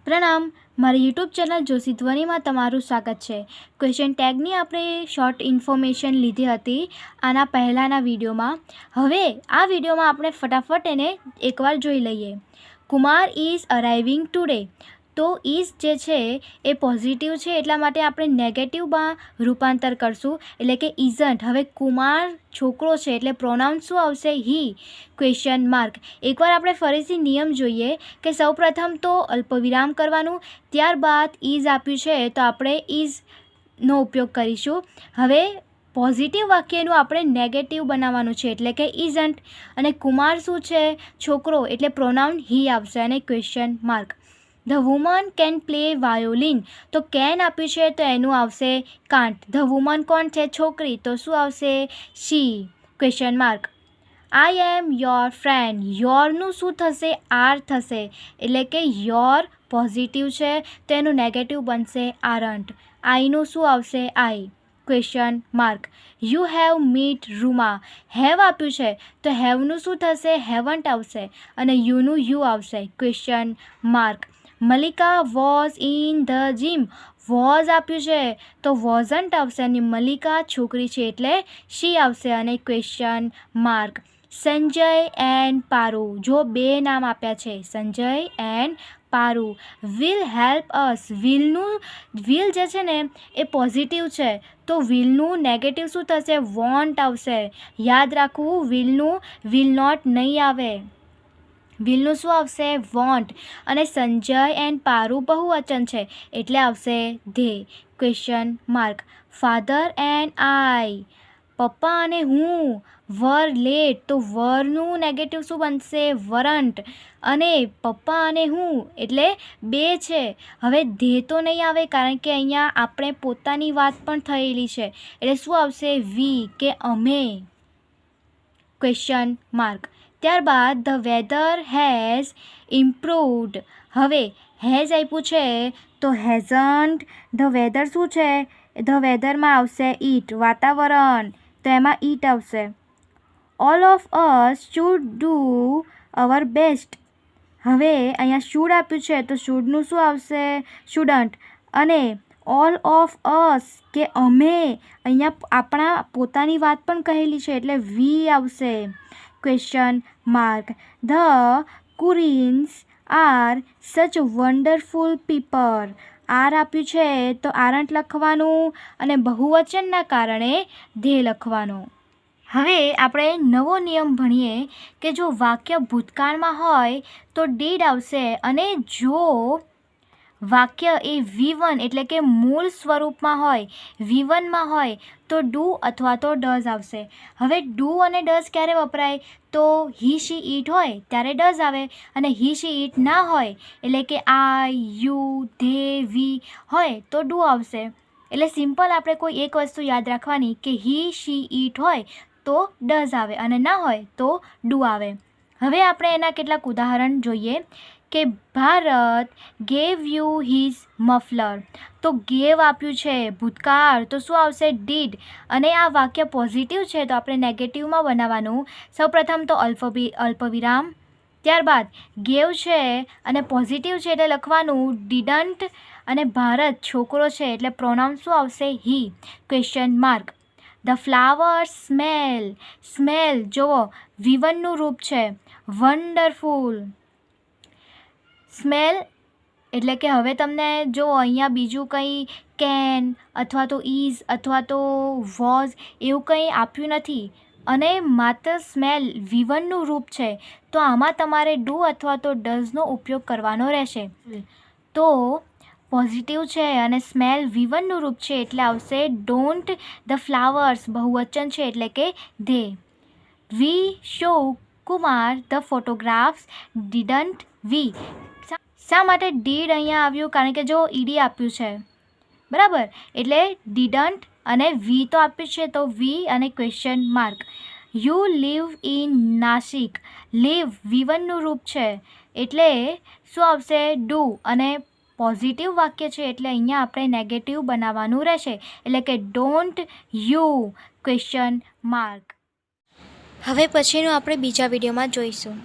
પ્રણામ, મારી YouTube channel Joshi ધ્વનિમાં તમારું સ્વાગત છે। ક્વેશ્ચન ટેગની આપણે શોર્ટ ઇન્ફોર્મેશન લીધી હતી આના પહેલાંના વિડીયોમાં। હવે આ વિડીયોમાં આપણે ફટાફટ એને એકવાર જોઈ લઈએ। કુમાર ઇઝ અરાઇવિંગ ટુડે, તો ઇઝ જે છે એ પોઝિટિવ છે એટલા માટે આપણે નેગેટિવમાં રૂપાંતર કરશું, એટલે કે ઇઝન્ટ। હવે કુમાર છોકરો છે એટલે પ્રોનાઉન શું આવશે? He, question mark. એકવાર આપણે ફરીથી નિયમ જોઈએ કે સૌપ્રથમ તો અલ્પવિરામ કરવાનું, ત્યારબાદ ઇઝ આપ્યું છે તો આપણે ઇઝનો ઉપયોગ કરીશું। હવે પોઝિટિવ વાક્યનું આપણે નેગેટિવ બનાવવાનું છે એટલે કે ઇઝન્ટ, અને કુમાર શું છે? છોકરો, એટલે પ્રોનાઉન હી આવશે અને question mark. The woman can play violin, તો કેન આપ્યું છે તો એનું આવશે કાન્ટ। ધ વુમન કોણ છે? છોકરી, તો શું આવશે? She, question mark. I am your friend, યોરનું શું થશે? આર થશે, એટલે કે યોર પોઝિટિવ છે તો એનું નેગેટિવ બનશે આરન્ટ। આઈનું શું આવશે? I, question mark. You have meet Ruma, have આપ્યું છે તો હેવનું શું થશે? હેવન્ટ આવશે અને યુનું યુ આવશે, question mark. Malika was in the gym, was આપ્યું છે તો વોઝન્ટ આવશે અને મલિકા છોકરી છે એટલે શી આવશે અને question mark. Sanjay and Paru, જો બે નામ આપ્યા છે Sanjay and Paru, will help us, will જે છે ને એ પોઝિટિવ છે તો વિલનું નેગેટિવ શું થશે? વોન્ટ આવશે। યાદ રાખવું, વિલનું વિલ નોટ નહીં આવે, વિલનું શું આવશે? વોન્ટ। અને સંજય એન્ડ પારુ બહુવચન છે એટલે આવશે they, question mark. Father and I, પપ્પા અને હું વર લેટ, તો વરનું નેગેટિવ શું બનશે? વરન્ટ, અને પપ્પા અને હું એટલે બે છે। હવે ધે તો નહીં આવે કારણ કે અહીંયા આપણે પોતાની વાત પણ થયેલી છે એટલે શું આવશે? વી, કે અમે, ક્વેશ્ચન માર્ક। ત્યારબાદ ધ વેધર હેઝ ઇમ્પ્રુવડ, હવે હેઝ આપ્યું છે તો હેઝન્ટ, ધ વેધર શું છે? ધ વેધરમાં આવશે ઈટ, વાતાવરણ, તો એમાં ઈટ આવશે। All of us should do our best, હવે અહીંયા શુડ આપ્યું છે તો શુડનું શું આવશે? શુડન્ટ, અને ઓલ ઓફ અસ કે અમે, અહીંયા આપણા પોતાની વાત પણ કહેલી છે એટલે વી આવશે, question mark. The Kurins are such wonderful people, are આપ્યું છે તો આરન્ટ લખવાનું અને બહુવચનના કારણે ધે લખવાનું। હવે આપણે નવો નિયમ ભણીએ કે જો વાક્ય ભૂતકાળમાં હોય તો ડીડ આવશે, અને જો વાક્ય એ V1 એટલે કે મૂળ સ્વરૂપમાં હોય, V1માં હોય તો ડુ અથવા તો ડઝ આવશે। હવે ડુ અને ડઝ ક્યારે વપરાય? તો હી શી ઈટ હોય ત્યારે ડઝ આવે, અને હી શી ઈટ ના હોય એટલે કે આઈ, યુ, ધે, વી હોય તો ડુ આવશે। એટલે સિમ્પલ આપણે કોઈ એક વસ્તુ યાદ રાખવાની કે હી શી ઈટ હોય તો ડઝ આવે અને ના હોય તો ડુ આવે। હવે આપણે એના કેટલાક ઉદાહરણ જોઈએ કે Bharat gave you his muffler, તો ગેવ આપ્યું છે ભૂતકાળ તો શું આવશે? ડીડ, અને આ વાક્ય પોઝિટિવ છે તો આપણે નેગેટિવમાં બનાવવાનું। સૌપ્રથમ તો અલ્પવિરામ, ત્યારબાદ ગેવ છે અને પોઝિટિવ છે એટલે લખવાનું ડીડન્ટ, અને ભારત છોકરો છે એટલે પ્રોનાઉન શું આવશે? He, question mark. The flower smell, smell જુઓ V1નું રૂપ છે, વન્ડરફુલ, સ્મેલ એટલે કે હવે તમને જો અહીંયા બીજું કંઈ કેન અથવા તો ઇઝ અથવા તો વોઝ એવું કંઈ આપ્યું નથી અને માત્ર સ્મેલ V1નું રૂપ છે તો આમાં તમારે ડુ અથવા તો ડઝનો ઉપયોગ કરવાનો રહેશે। તો પોઝિટિવ છે અને સ્મેલ V1નું રૂપ છે એટલે આવશે ડોન્ટ ધ ફ્લાવર્સ, બહુવચન છે એટલે કે they. We show Kumar the photographs, didn't we, શા માટે ડીડ અહીંયા આવ્યું? કારણ કે જો ઈડી આપ્યું છે બરાબર, એટલે ડીડન્ટ અને વી તો આપ્યું છે તો વી અને question mark. You live in Nashik, live V1નું રૂપ છે એટલે શું આવશે? ડુ, અને પોઝિટિવ વાક્ય છે એટલે અહીંયા આપણે નેગેટિવ બનાવવાનું રહેશે એટલે કે ડોન્ટ યુ, ક્વેશ્ચન માર્ક। હવે પછીનું આપણે બીજા વિડીયોમાં જોઈશું।